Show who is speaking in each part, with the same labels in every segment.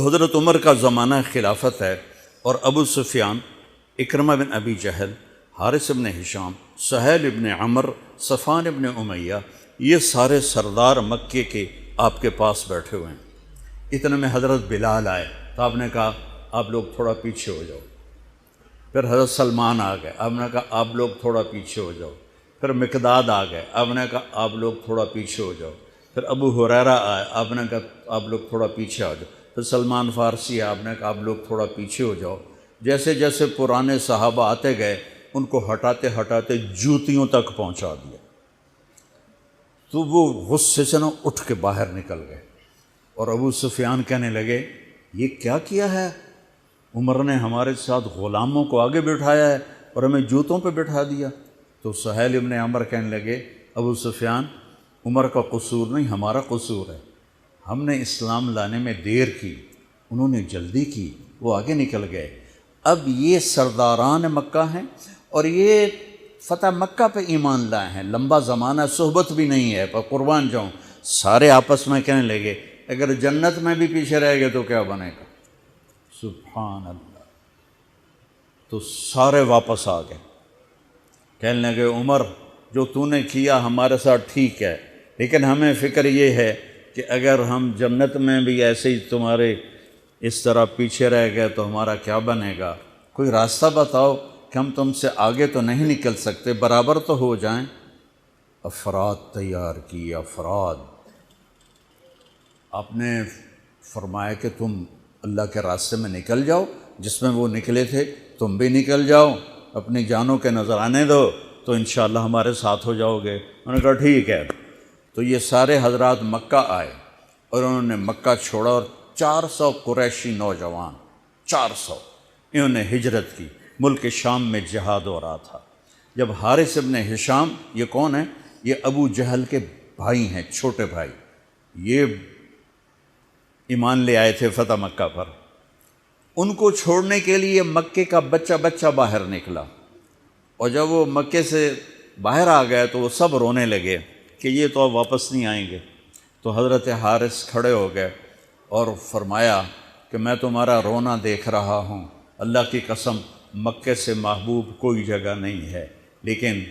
Speaker 1: حضرت عمر کا زمانہ خلافت ہے اور ابو سفیان، اکرمہ بن ابی جہل، حارث بن ہشام، سہیل بن عمر، صفوان بن امیہ، یہ سارے سردار مکے کے آپ کے پاس بیٹھے ہوئے ہیں۔ اتنے میں حضرت بلال آئے تو آپ نے کہا آپ لوگ تھوڑا پیچھے ہو جاؤ۔ پھر حضرت سلمان آ گئے، آپ نے کہا آپ لوگ تھوڑا پیچھے ہو جاؤ۔ پھر مقداد آ گئے، آپ نے کہا آپ لوگ تھوڑا پیچھے ہو جاؤ۔ پھر ابو ہریرہ آئے، آپ نے کہا آپ لوگ تھوڑا پیچھے آ جاؤ۔ پھر سلمان فارسی آپ نے کہا آپ لوگ تھوڑا پیچھے ہو جاؤ۔ جیسے جیسے پرانے صحابہ آتے گئے ان کو ہٹاتے ہٹاتے جوتیوں تک پہنچا دیا، تو وہ غصے سے نہ اٹھ کے باہر نکل گئے۔ اور ابو سفیان کہنے لگے یہ کیا کیا ہے، عمر نے ہمارے ساتھ غلاموں کو آگے بٹھایا ہے اور ہمیں جوتوں پہ بٹھا دیا۔ تو سہیل بن عمر کہنے لگے ابو سفیان، عمر کا قصور نہیں ہمارا قصور ہے، ہم نے اسلام لانے میں دیر کی، انہوں نے جلدی کی، وہ آگے نکل گئے۔ اب یہ سرداران مکہ ہیں اور یہ فتح مکہ پہ ایمان لائے ہیں، لمبا زمانہ صحبت بھی نہیں ہے، پر قربان جاؤں سارے آپس میں کہنے لگے اگر جنت میں بھی پیچھے رہ گئے تو کیا بنے گا۔ سبحان اللہ۔ تو سارے واپس آ گئے، کہنے لگے عمر جو تو نے کیا ہمارے ساتھ ٹھیک ہے، لیکن ہمیں فکر یہ ہے کہ اگر ہم جنت میں بھی ایسے ہی تمہارے اس طرح پیچھے رہ گئے تو ہمارا کیا بنے گا، کوئی راستہ بتاؤ کہ ہم تم سے آگے تو نہیں نکل سکتے، برابر تو ہو جائیں۔ افراد تیار کی، افراد۔ آپ نے فرمایا کہ تم اللہ کے راستے میں نکل جاؤ، جس میں وہ نکلے تھے تم بھی نکل جاؤ، اپنی جانوں کے نذرانے دو تو انشاءاللہ ہمارے ساتھ ہو جاؤ گے۔ انہوں نے کہا ٹھیک ہے۔ تو یہ سارے حضرات مکہ آئے اور انہوں نے مکہ چھوڑا اور 400 قریشی نوجوان، 400 انہوں نے ہجرت کی، ملک شام میں جہاد ہو رہا تھا۔ جب حارث ابن ہشام، یہ کون ہیں؟ یہ ابو جہل کے بھائی ہیں، چھوٹے بھائی، یہ ایمان لے آئے تھے فتح مکہ پر۔ ان کو چھوڑنے کے لیے مکے کا بچہ بچہ باہر نکلا، اور جب وہ مکے سے باہر آ گئے تو وہ سب رونے لگے کہ یہ تو اب واپس نہیں آئیں گے۔ تو حضرت حارث کھڑے ہو گئے اور فرمایا کہ میں تمہارا رونا دیکھ رہا ہوں، اللہ کی قسم مکے سے محبوب کوئی جگہ نہیں ہے، لیکن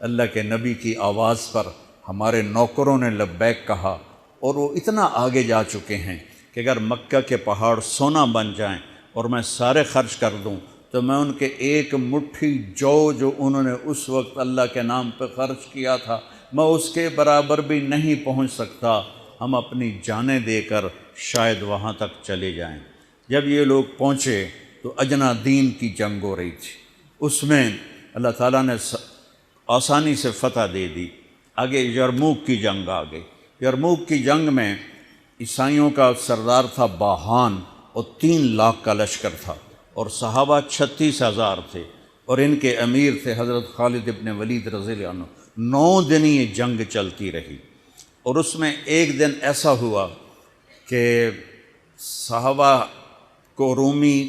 Speaker 1: اللہ کے نبی کی آواز پر ہمارے نوکروں نے لبیک کہا اور وہ اتنا آگے جا چکے ہیں کہ اگر مکہ کے پہاڑ سونا بن جائیں اور میں سارے خرچ کر دوں تو میں ان کے ایک مٹھی جو انہوں نے اس وقت اللہ کے نام پہ خرچ کیا تھا میں اس کے برابر بھی نہیں پہنچ سکتا، ہم اپنی جانیں دے کر شاید وہاں تک چلے جائیں۔ جب یہ لوگ پہنچے تو اجنا دین کی جنگ ہو رہی تھی، اس میں اللہ تعالیٰ نے آسانی سے فتح دے دی۔ آگے یرموک کی جنگ آ گئی۔ یرموک کی جنگ میں عیسائیوں کا سردار تھا باہان اور 3 لاکھ کا لشکر تھا، اور صحابہ 36,000 تھے، اور ان کے امیر تھے حضرت خالد ابن ولید رضی اللہ عنہ۔ 9 دن یہ جنگ چلتی رہی، اور اس میں ایک دن ایسا ہوا کہ صحابہ کو رومی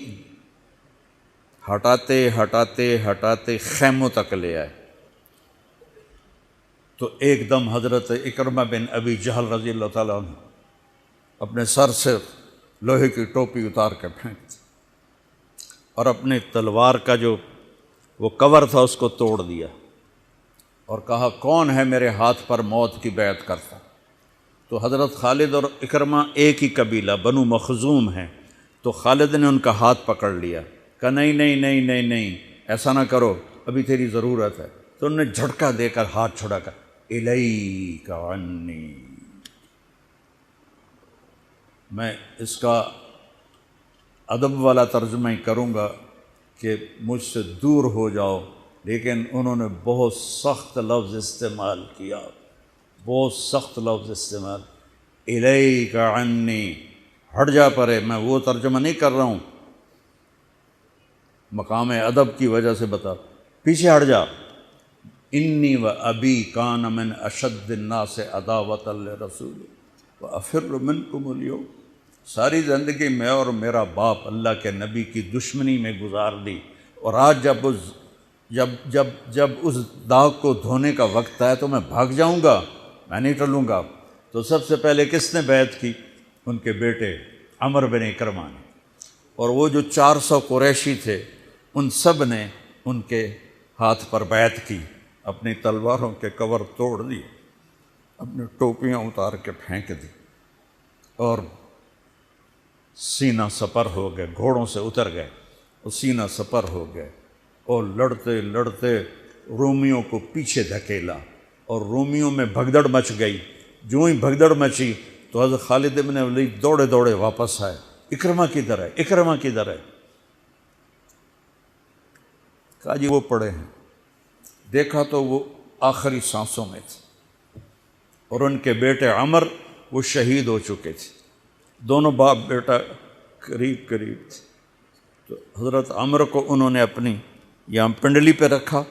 Speaker 1: ہٹاتے ہٹاتے ہٹاتے خیموں تک لے آئے، تو ایک دم حضرت اکرمہ بن ابی جہل رضی اللہ تعالیٰ عنہ اپنے سر سے لوہے کی ٹوپی اتار کے پھینک دی اور اپنے تلوار کا جو وہ کور تھا اس کو توڑ دیا اور کہا کون ہے میرے ہاتھ پر موت کی بیعت کرتا؟ تو حضرت خالد اور اکرمہ ایک ہی قبیلہ بنو مخزوم ہیں، تو خالد نے ان کا ہاتھ پکڑ لیا، کہا نہیں نہیں نہیں نہیں نہیں ایسا نہ کرو، ابھی تیری ضرورت ہے۔ تو انہوں نے جھٹکا دے کر ہاتھ چھڑا کر الیک عنی، میں اس کا ادب والا ترجمہ ہی کروں گا کہ مجھ سے دور ہو جاؤ، لیکن انہوں نے بہت سخت لفظ استعمال کیا، بہت سخت لفظ استعمال، الیک عنی، ہٹ جا پرے، میں وہ ترجمہ نہیں کر رہا ہوں، مقام ادب کی وجہ سے بتا، پیچھے ہٹ جا، انی و ابی کان من اشد الناس عداوۃ لرسول وافر منکم اليوم، ساری زندگی میں اور میرا باپ اللہ کے نبی کی دشمنی میں گزار دی، اور آج جب اس داغ کو دھونے کا وقت آئے تو میں بھاگ جاؤں گا، میں نہیں ٹلوں گا۔ تو سب سے پہلے کس نے بیعت کی؟ ان کے بیٹے عمر بن اکرمہ نے، اور وہ جو 400 قریشی تھے ان سب نے ان کے ہاتھ پر بیعت کی، اپنی تلواروں کے کور توڑ دیے، اپنی ٹوپیاں اتار کے پھینک دی اور سینہ سپر ہو گئے، گھوڑوں سے اتر گئے اور سینہ سپر ہو گئے، اور لڑتے لڑتے رومیوں کو پیچھے دھکیلا اور رومیوں میں بھگدڑ مچ گئی۔ جو ہی بھگدڑ مچی تو حضرت خالد بن ولید دوڑے دوڑے واپس آئے، اکرمہ کدھر ہے، اکرمہ کدھر ہے؟ کہا جی وہ پڑے ہیں۔ دیکھا تو وہ آخری سانسوں میں تھے، اور ان کے بیٹے عمر وہ شہید ہو چکے تھے، دونوں باپ بیٹا قریب قریب تھے۔ تو حضرت عمر کو انہوں نے اپنی یہاں پنڈلی پہ رکھا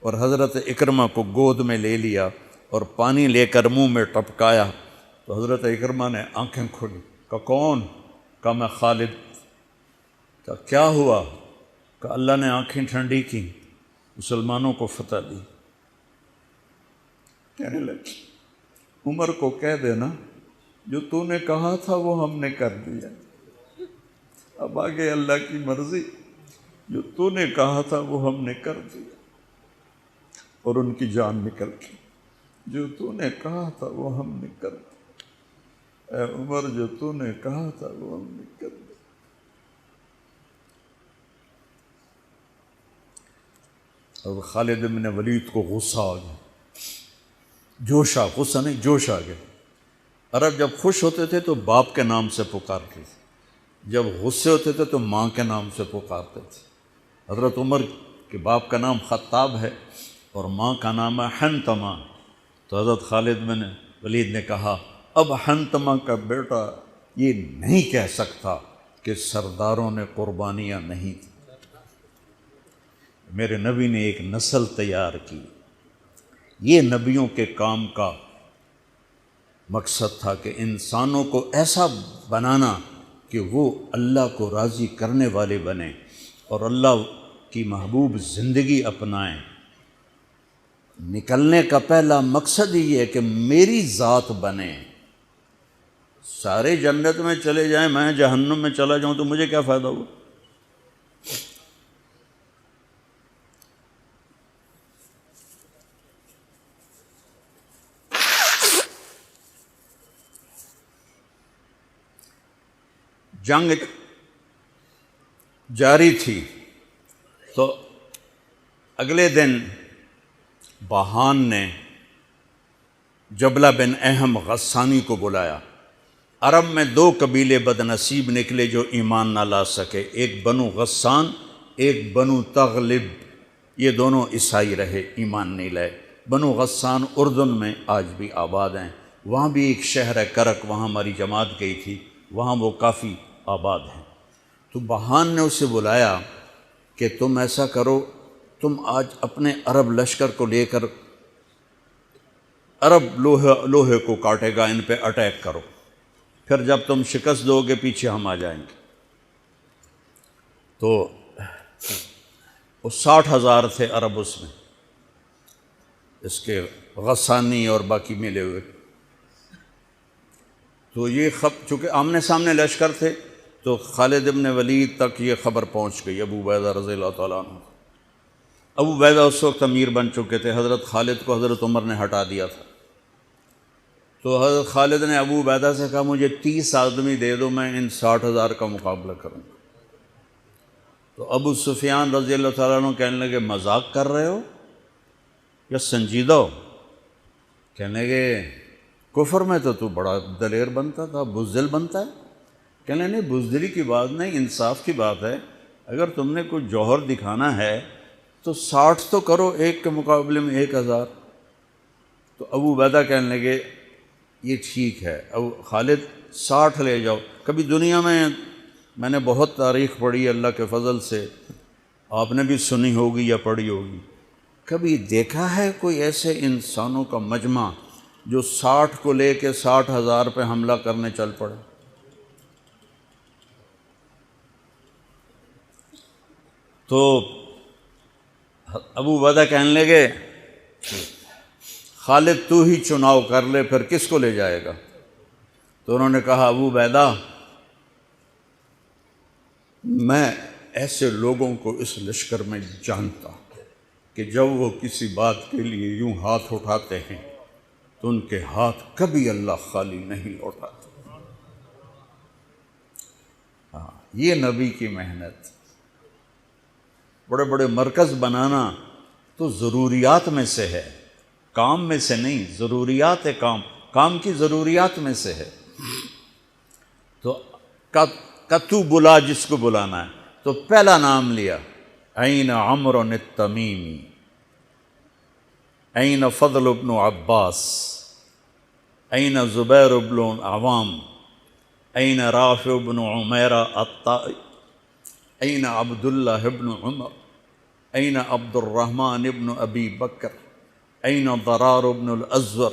Speaker 1: اور حضرت اکرمہ کو گود میں لے لیا اور پانی لے کر منہ میں ٹپکایا، تو حضرت اکرمہ نے آنکھیں کھولی، کہا کون؟ کہا میں خالد۔ کہا کیا ہوا؟ کہا اللہ نے آنکھیں ٹھنڈی کی، مسلمانوں کو فتح دی۔ کہنے لگے عمر کو کہہ دینا جو تو نے کہا تھا وہ ہم نے کر دیا، اب آگے اللہ کی مرضی، جو تو نے کہا تھا وہ ہم نے کر دیا۔ اور ان کی جان نکل گئی، جو تو نے کہا تھا وہ ہم نے کر دیا، اے عمر جو تو نے کہا تھا وہ ہم نے کر دیا۔ اور خالد بن ولید کو غصہ آ گیا، جوش آ، غصہ نہیں جوش آ گیا۔ عرب جب خوش ہوتے تھے تو باپ کے نام سے پکارتے تھے، جب غصے ہوتے تھے تو ماں کے نام سے پکارتے تھے۔ حضرت عمر کے باپ کا نام خطاب ہے اور ماں کا نام ہے حنتمہ، تو حضرت خالد بن ولید نے کہا اب حنتمہ کا بیٹا یہ نہیں کہہ سکتا کہ سرداروں نے قربانیاں نہیں تھیں۔ میرے نبی نے ایک نسل تیار کی، یہ نبیوں کے کام کا مقصد تھا کہ انسانوں کو ایسا بنانا کہ وہ اللہ کو راضی کرنے والے بنیں اور اللہ کی محبوب زندگی اپنائیں۔ نکلنے کا پہلا مقصد ہی یہ ہے کہ میری ذات بنے، سارے جنت میں چلے جائیں میں جہنم میں چلا جاؤں تو مجھے کیا فائدہ ہوا؟ جنگ جاری تھی تو اگلے دن بہان نے جبلہ بن اہم غسانی کو بلایا۔ عرب میں 2 قبیلے بد نصیب نکلے جو ایمان نہ لا سکے، ایک بنو غسان، ایک بنو تغلب، یہ دونوں عیسائی رہے، ایمان نہیں لائے۔ بنو غسان اردن میں آج بھی آباد ہیں، وہاں بھی ایک شہر ہے کرک، وہاں ہماری جماعت گئی تھی، وہاں وہ کافی آباد ہیں۔ تو بہان نے اسے بلایا کہ تم ایسا کرو، تم آج اپنے عرب لشکر کو لے کر عرب لوہے کو کاٹے گا، ان پہ اٹیک کرو، پھر جب تم شکست دو گے پیچھے ہم آ جائیں گے۔ تو وہ 60,000 تھے عرب اس میں، اس کے غسانی اور باقی ملے ہوئے۔ تو یہ چونکہ آمنے سامنے لشکر تھے تو خالد بن ولید تک یہ خبر پہنچ گئی، ابو عبیدہ رضی اللہ تعالیٰ عنہ۔ ابو عبیدہ اس وقت امیر بن چکے تھے، حضرت خالد کو حضرت عمر نے ہٹا دیا تھا۔ تو حضرت خالد نے ابو عبیدہ سے کہا مجھے 30 آدمی دے دو، میں ان 60,000 کا مقابلہ کروں گا۔ تو ابو سفیان رضی اللہ تعالیٰ عنہ کہنے لگے مذاق کر رہے ہو یا سنجیدہ ہو؟ کہنے لگے کفر میں تو بڑا دلیر بنتا تھا، بزدل بنتا ہے۔ کہنے نہیں، بزدلی کی بات نہیں، انصاف کی بات ہے، اگر تم نے کوئی جوہر دکھانا ہے تو 60 تو کرو، ایک کے مقابلے میں 1,000۔ تو ابو عبیدہ کہنے لگے یہ ٹھیک ہے، ابو خالد 60 لے جاؤ۔ کبھی دنیا میں نے بہت تاریخ پڑھی اللہ کے فضل سے، آپ نے بھی سنی ہوگی یا پڑھی ہوگی، کبھی دیکھا ہے کوئی ایسے انسانوں کا مجمع جو 60 کو لے کے 60,000 پہ حملہ کرنے چل پڑے؟ تو ابو عبیدہ کہنے لگے خالد تو ہی چناؤ کر لے، پھر کس کو لے جائے گا؟ تو انہوں نے کہا ابو عبیدہ میں ایسے لوگوں کو اس لشکر میں جانتا ہوں کہ جب وہ کسی بات کے لیے یوں ہاتھ اٹھاتے ہیں تو ان کے ہاتھ کبھی اللہ خالی نہیں لوٹاتے۔ ہاں، یہ نبی کی محنت۔ بڑے بڑے مرکز بنانا تو ضروریات میں سے ہے، کام میں سے نہیں، ضروریات ہے، کام کی ضروریات میں سے ہے۔ تو تو بلا جس کو بلانا ہے، تو پہلا نام لیا، این عمرو التمیمی، این فضل بن عباس، این زبیر بن عوام، این رافع بن عمیرہ الطائی، این عبداللہ بن عمر، این عبد الرحمن بن ابی بکر، این ضرار بن الازور،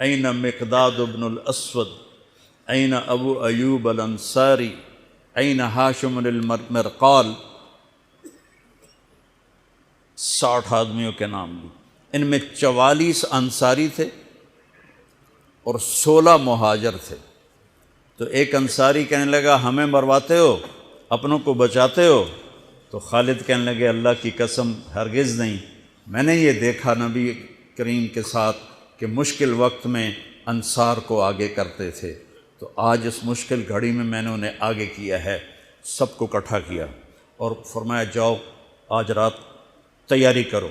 Speaker 1: این مقداد بن الاسود، این ابو ایوب الانصاری، این ہاشم المرقال۔ 60 آدمیوں کے نام لی۔ ان میں 44 انصاری تھے اور 16 مہاجر تھے۔ تو ایک انصاری کہنے لگا ہمیں مرواتے ہو، اپنوں کو بچاتے ہو؟ تو خالد کہنے لگے اللہ کی قسم ہرگز نہیں، میں نے یہ دیکھا نبی کریم کے ساتھ کہ مشکل وقت میں انصار کو آگے کرتے تھے، تو آج اس مشکل گھڑی میں میں نے انہیں آگے کیا ہے، سب کو اکٹھا کیا اور فرمایا جاؤ آج رات تیاری کرو۔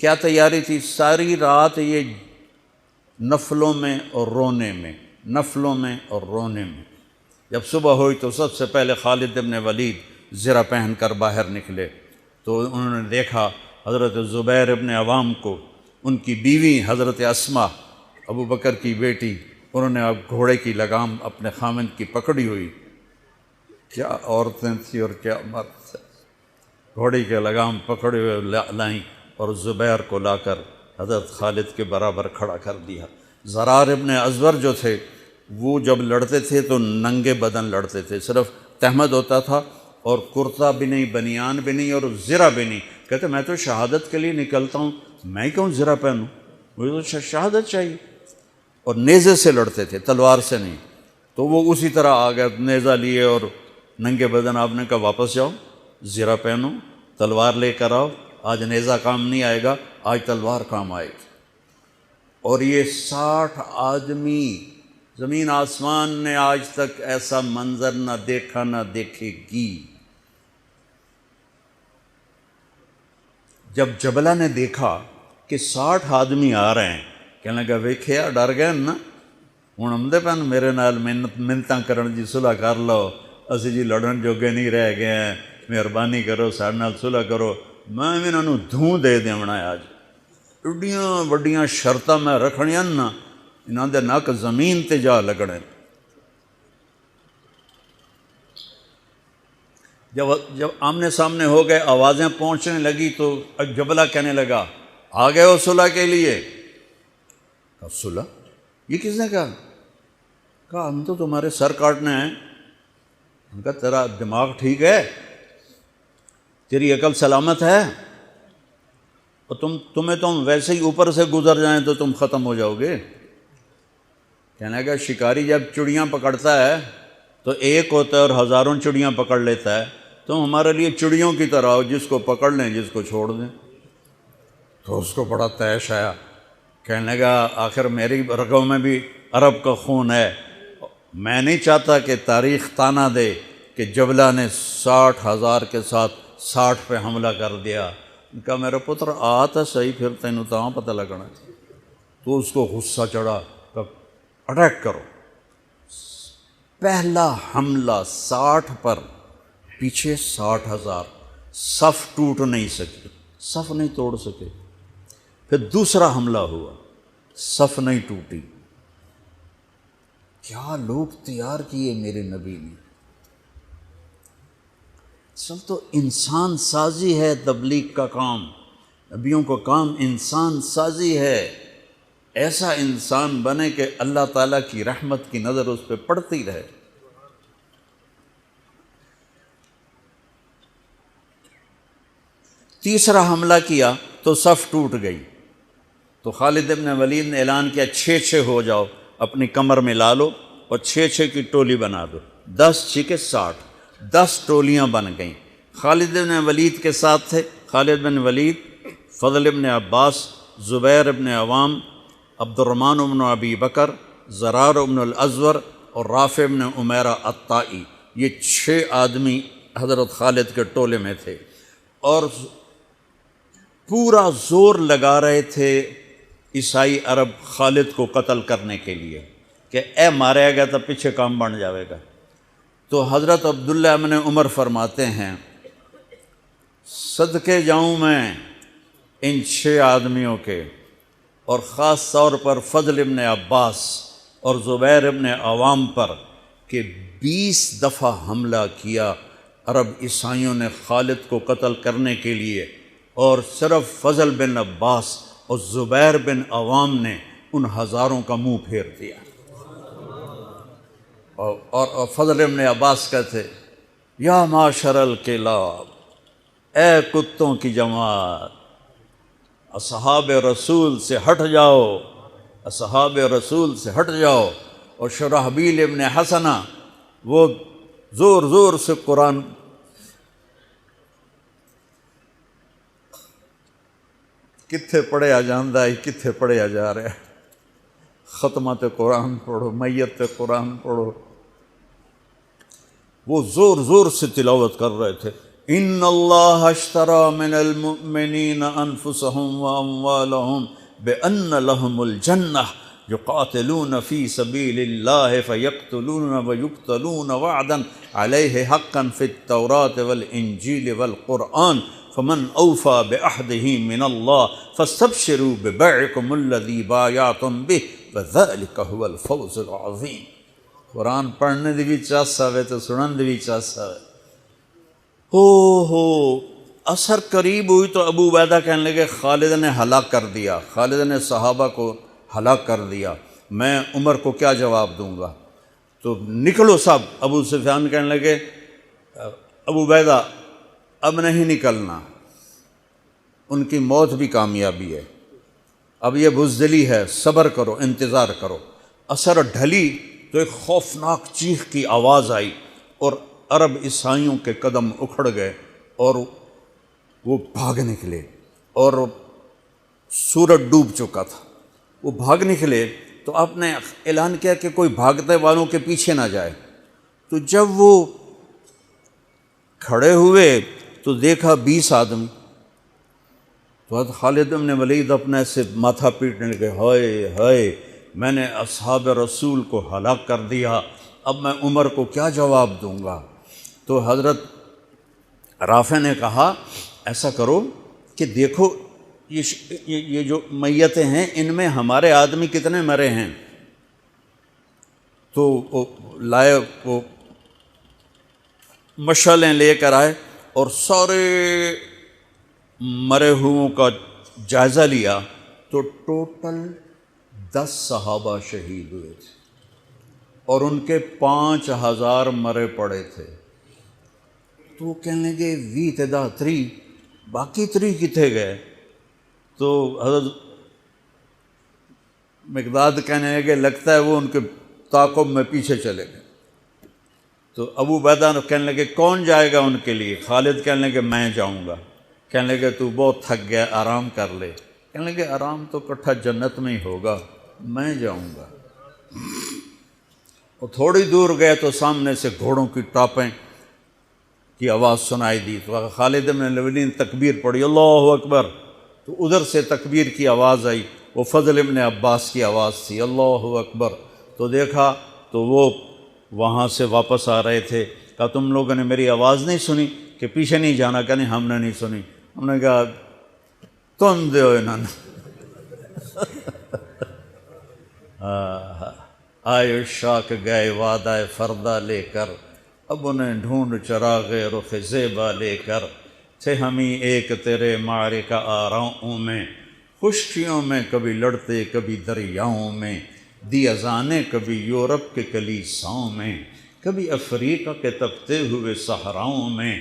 Speaker 1: کیا تیاری تھی؟ ساری رات یہ نفلوں میں اور رونے میں، نفلوں میں اور رونے میں۔ جب صبح ہوئی تو سب سے پہلے خالد بن ولید زرہ پہن کر باہر نکلے، تو انہوں نے دیکھا حضرت زبیر ابن عوام کو، ان کی بیوی حضرت اسماء ابو بکر کی بیٹی، انہوں نے اب گھوڑے کی لگام اپنے خامند کی پکڑی ہوئی۔ کیا عورتیں تھیں اور کیا مرد تھے، گھوڑے کی لگام پکڑے ہوئے لائیں اور زبیر کو لا کر حضرت خالد کے برابر کھڑا کر دیا۔ ضرار ابن ازور جو تھے وہ جب لڑتے تھے تو ننگے بدن لڑتے تھے، صرف تہمد ہوتا تھا اور کرتا بھی نہیں، بنیان بھی نہیں اور زرہ بھی نہیں۔ کہتے میں تو شہادت کے لیے نکلتا ہوں، میں کیوں زرہ پہنوں، مجھے تو شہادت چاہیے۔ اور نیزے سے لڑتے تھے، تلوار سے نہیں۔ تو وہ اسی طرح آ گئے، نیزہ لیے اور ننگے بدن۔ آپ نے کہا واپس جاؤ، زرہ پہنو، تلوار لے کر آؤ، آج نیزہ کام نہیں آئے گا، آج تلوار کام آئے گی۔ اور یہ 60 آدمی، زمین آسمان نے آج تک ایسا منظر نہ دیکھا نہ دیکھے گی۔ جب جبلہ نے دیکھا کہ 60 آدمی آ رہے ہیں، کہنے لگا ویکھیا ڈر گئے نا، ہوں آمدے پن میرے نال منتاں کرن جی صلح کر لو، اسی جی لڑن جوگے نہیں رہ گئے ہیں، مہربانی کرو ساڈے نال صلح کرو۔ میں انہاں نوں دھوں دے دیونا ہے، آج ایڈیاں وڈیاں شرطاں میں رکھنیاں نا، انہاں دے نک زمین تے جا لگنے۔ جب آمنے سامنے ہو گئے، آوازیں پہنچنے لگی تو جبلہ کہنے لگا آ گئے ہو صلح کے لیے؟ کہا صلح؟ یہ کس نے کہا؟ کہا ہم تو تمہارے سر کاٹنے ہیں۔ ان کا تیرا دماغ ٹھیک ہے، تیری عقل سلامت ہے، اور تمہیں ویسے ہی اوپر سے گزر جائیں تو تم ختم ہو جاؤ گے۔ کہنے لگا شکاری جب چڑیاں پکڑتا ہے تو ایک ہوتا ہے اور ہزاروں چڑیاں پکڑ لیتا ہے، تم ہمارے لیے چڑیوں کی طرح ہو، جس کو پکڑ لیں جس کو چھوڑ دیں۔ تو اس کو بڑا طیش آیا، کہنے لگا آخر میری رگوں میں بھی عرب کا خون ہے، میں نہیں چاہتا کہ تاریخ تانا دے کہ جبلہ نے 60,000 کے ساتھ 60 پہ حملہ کر دیا۔ کہا میرا پتر آ تو صحیح، پھر تینوں تاں پتہ لگنا۔ تو اس کو غصہ چڑھا، کہا اٹیک کرو۔ پہلا حملہ 60 پر، پیچھے 60,000، صف ٹوٹ نہیں سکی، صف نہیں توڑ سکے۔ پھر دوسرا حملہ ہوا، صف نہیں ٹوٹی۔ کیا لوگ تیار کیے میرے نبی نے۔ اصل تو انسان سازی ہے تبلیغ کا کام، نبیوں کا کام انسان سازی ہے۔ ایسا انسان بنے کہ اللہ تعالیٰ کی رحمت کی نظر اس پہ پڑتی رہے۔ تیسرا حملہ کیا تو صف ٹوٹ گئی، تو خالد بن ولید نے اعلان کیا 6 ہو جاؤ، اپنی کمر میں لا لو اور 6 کی ٹولی بنا دو، 10 6 60۔ 10 ٹولیاں بن گئیں۔ خالد بن ولید کے ساتھ تھے خالد بن ولید، فضل بن عباس، زبیر بن عوام، عبد الرحمن بن ابی بکر، زرار بن الازور اور رافع بن عمیرہ الطائی۔ یہ 6 آدمی حضرت خالد کے ٹولے میں تھے، اور پورا زور لگا رہے تھے عیسائی عرب خالد کو قتل کرنے کے لیے کہ اے ماریا گیا تو پیچھے کام بن جاوے گا۔ تو حضرت عبداللہ بن عمر فرماتے ہیں صدقے جاؤں میں ان 6 آدمیوں کے، اور خاص طور پر فضل ابن عباس اور زبیر ابن عوام پر، کہ 20 دفعہ حملہ کیا عرب عیسائیوں نے خالد کو قتل کرنے کے لیے، اور صرف فضل بن عباس اور زبیر بن عوام نے ان ہزاروں کا منہ پھیر دیا۔ اور فضل بن عباس کہتے یا معاشر الکلاب، اے کتوں کی جماعت، اصحاب رسول سے ہٹ جاؤ، اصحاب رسول سے ہٹ جاؤ۔ اور شرحبیل ابن حسنہ وہ زور زور سے قرآن کتھے پڑھیا جاندہ ہے، کتھے پڑھیا جا رہا ہے، ختمات قرآن پڑھو، میت قرآن پڑھو، وہ زور زور سے تلاوت کر رہے تھے۔ ان اللہ اشتری من المؤمنین انفسهم واموالهم بان لهم الجنہ یقاتلون فی سبیل اللہ فیقتلون ویقتلون وعدا علیہ حقا فی التوراة والانجیل والقرآن فمن اوفى بعہدہ من اللہ فاستبشروا ببیعکم الذی بایعتم بہ وذلک هو الفوز العظیم۔ قرآن پڑھنے دی بھی چاسا ہوئے تو سنن دی بھی چاسا ہوئے۔ ہو اثر قریب ہوئی تو ابو عبیدہ کہنے لگے خالد نے ہلاک کر دیا، خالد نے صحابہ کو ہلاک کر دیا، میں عمر کو کیا جواب دوں گا؟ تو نکلو سب۔ ابو سفیان کہنے لگے ابو عبیدہ اب نہیں نکلنا، ان کی موت بھی کامیابی ہے، اب یہ بزدلی ہے، صبر کرو، انتظار کرو۔ اثر ڈھلی تو ایک خوفناک چیخ کی آواز آئی، اور عرب عیسائیوں کے قدم اکھڑ گئے اور وہ بھاگ نکلے، اور سورج ڈوب چکا تھا۔ وہ بھاگ نکلے تو آپ نے اعلان کیا کہ کوئی بھاگتے والوں کے پیچھے نہ جائے۔ تو جب وہ کھڑے ہوئے تو دیکھا 20 آدمی، تو حضرت خالد بن ولید اپنے سے ماتھا پیٹنے لگے، ہائے ہائے میں نے اصحاب رسول کو ہلاک کر دیا، اب میں عمر کو کیا جواب دوں گا؟ تو حضرت رافع نے کہا ایسا کرو کہ دیکھو یہ جو میتیں ہیں ان میں ہمارے آدمی کتنے مرے ہیں؟ تو وہ لائے، وہ مشعلیں لے کر آئے اور سارے مرے ہوئوں کا جائزہ لیا، تو ٹوٹل 10 صحابہ شہید ہوئے تھے، اور ان کے 5000 مرے پڑے تھے۔ تو وہ کہنے لگے وی تدا 3 باقی 3 کتنے گئے؟ تو حضرت مقداد کہنے لگے لگتا ہے وہ ان کے تعاقب میں پیچھے چلے گئے۔ تو ابو عبیدہ کہنے لگے کون جائے گا ان کے لیے؟ خالد کہنے لگے میں جاؤں گا۔ کہنے لگے تو بہت تھک گیا، آرام کر لے۔ کہنے لگے آرام تو کٹھا جنت میں ہی ہوگا، میں جاؤں گا۔ وہ تھوڑی دور گئے تو سامنے سے گھوڑوں کی ٹاپیں کی آواز سنائی دی، تو خالد بن ولید نے تکبیر پڑھی، اللہ اکبر۔ تو ادھر سے تکبیر کی آواز آئی، وہ فضل بن عباس کی آواز تھی، اللہ اکبر۔ تو دیکھا تو وہ وہاں سے واپس آ رہے تھے۔ کہا تم لوگوں نے میری آواز نہیں سنی کہ پیچھے نہیں جانا؟ کہ نہیں ہم نے نہیں سنی۔ ہم نے کہا تم دے انہوں نے آئے شاک گئے وعدہ فردہ لے کر، اب انہیں ڈھونڈ چراغ رخ زیبا لے کر، تھے ہمیں ایک تیرے معرکہ آراؤں میں، خشکیوں میں کبھی لڑتے کبھی دریاؤں میں، دی اذانیں کبھی یورپ کے کلیساؤں میں، کبھی افریقہ کے تپتے ہوئے صحراؤں میں،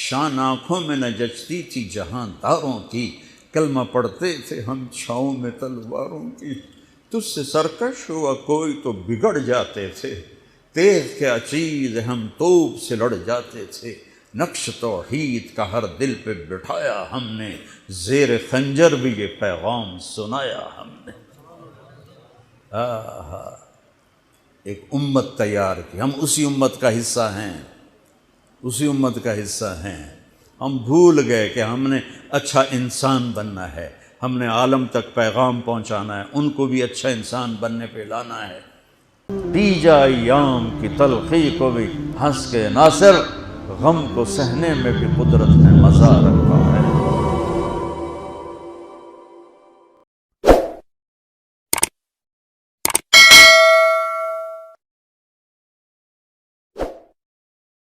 Speaker 1: شان آنکھوں میں نہ جچتی تھی جہاں داروں کی، کلمہ پڑھتے تھے ہم چھاؤں میں تلواروں کی، تجھ سے سرکش ہوا کوئی تو بگڑ جاتے تھے، تیغ کیا چیز ہم توپ سے لڑ جاتے تھے، نقش توحید کا ہر دل پہ بٹھایا ہم نے، زیر خنجر بھی یہ پیغام سنایا ہم نے۔ ایک امت تیار کی، ہم اسی امت کا حصہ ہیں، اسی امت کا حصہ ہیں۔ ہم بھول گئے کہ ہم نے اچھا انسان بننا ہے، ہم نے عالم تک پیغام پہنچانا ہے، ان کو بھی اچھا انسان بننے پہ لانا ہے۔ دیجا ایام کی تلخی کو بھی ہنس کے ناصر، غم کو سہنے میں بھی قدرت نے مزہ رکھا۔